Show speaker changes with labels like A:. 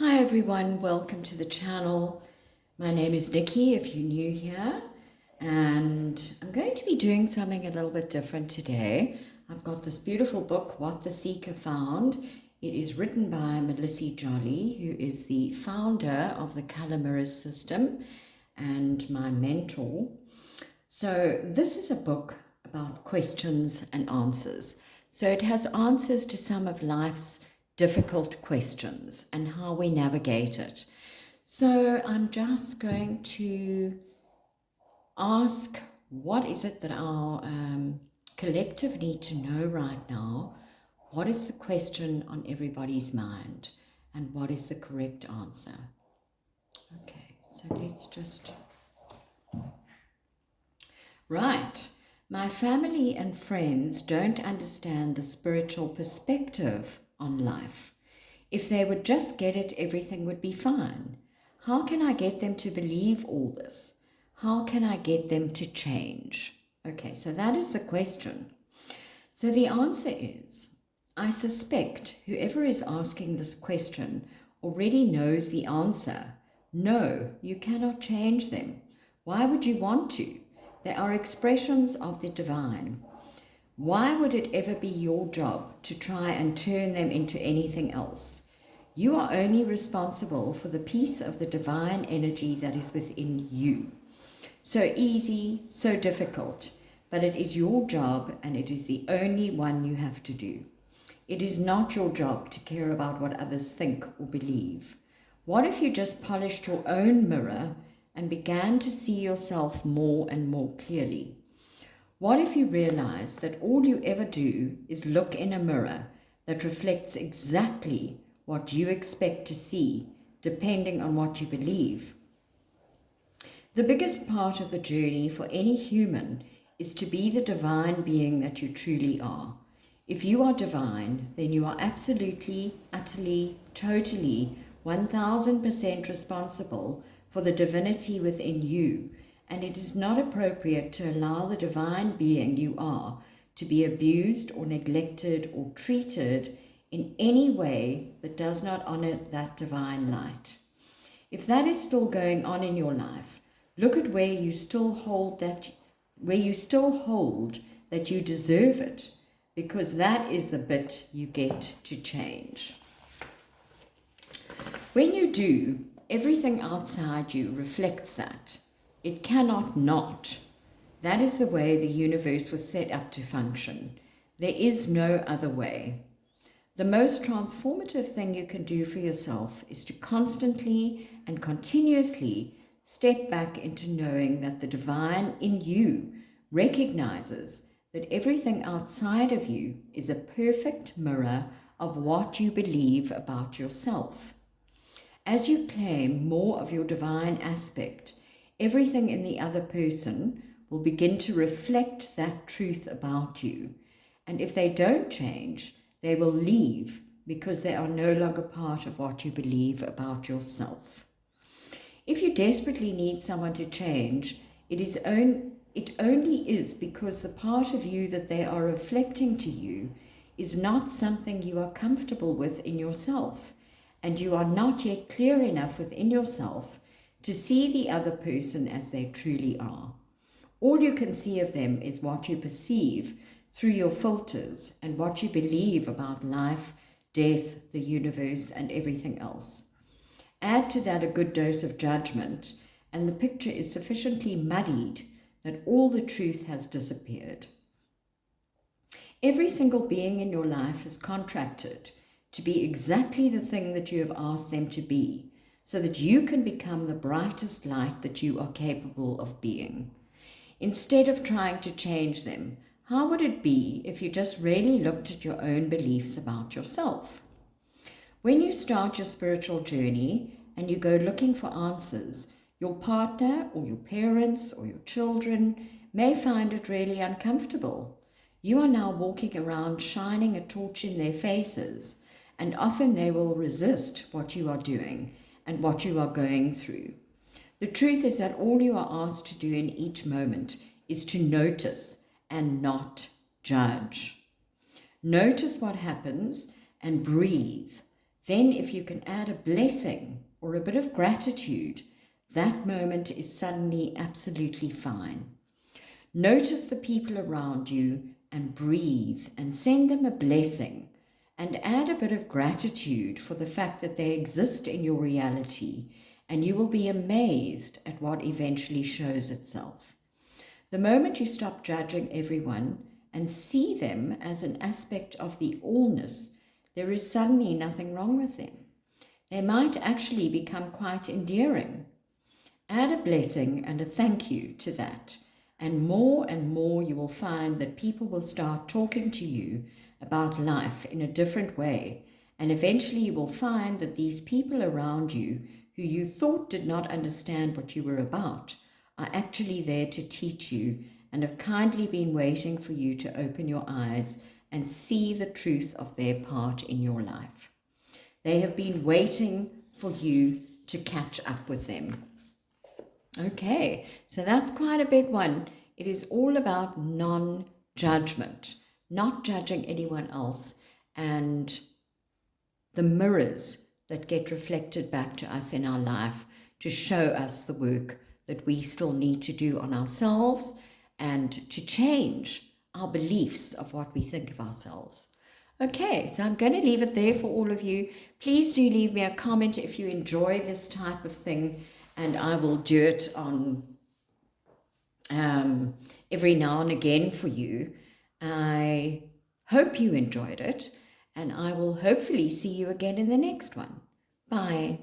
A: Hi everyone, welcome to the channel. My name is Nikki if you're new here, and I'm going to be doing something a little bit different today. I've got this beautiful book, What the Seeker Found. It is written by Melissie Jolly, who is the founder of the Color Mirrors system and my mentor. So this is a book about questions and answers. So it has answers to some of life's difficult questions and how we navigate it. So I'm just going to ask, what is it that our collective need to know right now? What is the question on everybody's mind? And what is the correct answer? Okay, so let's just... Right. My family and friends don't understand the spiritual perspective on life. If they would just get it, everything would be fine. How can I get them to believe all this? How can I get them to change? Okay, so that is the question. So the answer is, I suspect whoever is asking this question already knows the answer. No, you cannot change them. Why would you want to? They are expressions of the divine. Why would it ever be your job to try and turn them into anything else? You are only responsible for the piece of the divine energy that is within you. So easy, so difficult, but it is your job and it is the only one you have to do. It is not your job to care about what others think or believe. What if you just polished your own mirror and began to see yourself more and more clearly? What if you realize that all you ever do is look in a mirror that reflects exactly what you expect to see, depending on what you believe? The biggest part of the journey for any human is to be the divine being that you truly are. If you are divine, then you are absolutely, utterly, totally, 1000% responsible for the divinity within you, and it is not appropriate to allow the divine being you are to be abused or neglected or treated in any way that does not honor that divine light. If that is still going on in your life, look at where you still hold that you deserve it, because that is the bit you get to change. When you do, everything outside you reflects that. It cannot not. That is the way the universe was set up to function. There is no other way. The most transformative thing you can do for yourself is to constantly and continuously step back into knowing that the divine in you recognizes that everything outside of you is a perfect mirror of what you believe about yourself. As you claim more of your divine aspect, everything in the other person will begin to reflect that truth about you. And if they don't change, they will leave because they are no longer part of what you believe about yourself. If you desperately need someone to change, it only is because the part of you that they are reflecting to you is not something you are comfortable with in yourself, and you are not yet clear enough within yourself to see the other person as they truly are. All you can see of them is what you perceive through your filters and what you believe about life, death, the universe, and everything else. Add to that a good dose of judgment, and the picture is sufficiently muddied that all the truth has disappeared. Every single being in your life is contracted to be exactly the thing that you have asked them to be, so that you can become the brightest light that you are capable of being. Instead of trying to change them, how would it be if you just really looked at your own beliefs about yourself? When you start your spiritual journey and you go looking for answers, your partner or your parents or your children may find it really uncomfortable. You are now walking around shining a torch in their faces, and often they will resist what you are doing and what you are going through. The truth is that all you are asked to do in each moment is to notice and not judge. Notice what happens and breathe. Then if you can add a blessing or a bit of gratitude, that moment is suddenly absolutely fine. Notice the people around you and breathe and send them a blessing and add a bit of gratitude for the fact that they exist in your reality, and you will be amazed at what eventually shows itself. The moment you stop judging everyone and see them as an aspect of the allness, there is suddenly nothing wrong with them. They might actually become quite endearing. Add a blessing and a thank you to that, and more you will find that people will start talking to you about life in a different way, and eventually you will find that these people around you who you thought did not understand what you were about are actually there to teach you and have kindly been waiting for you to open your eyes and see the truth of their part in your life. They have been waiting for you to catch up with them. Okay, so that's quite a big one. It is all about non-judgment, not judging anyone else, and the mirrors that get reflected back to us in our life to show us the work that we still need to do on ourselves and to change our beliefs of what we think of ourselves. Okay, so I'm going to leave it there for all of you. Please do leave me a comment if you enjoy this type of thing, and I will do it on every now and again for you. I hope you enjoyed it, and I will hopefully see you again in the next one. Bye.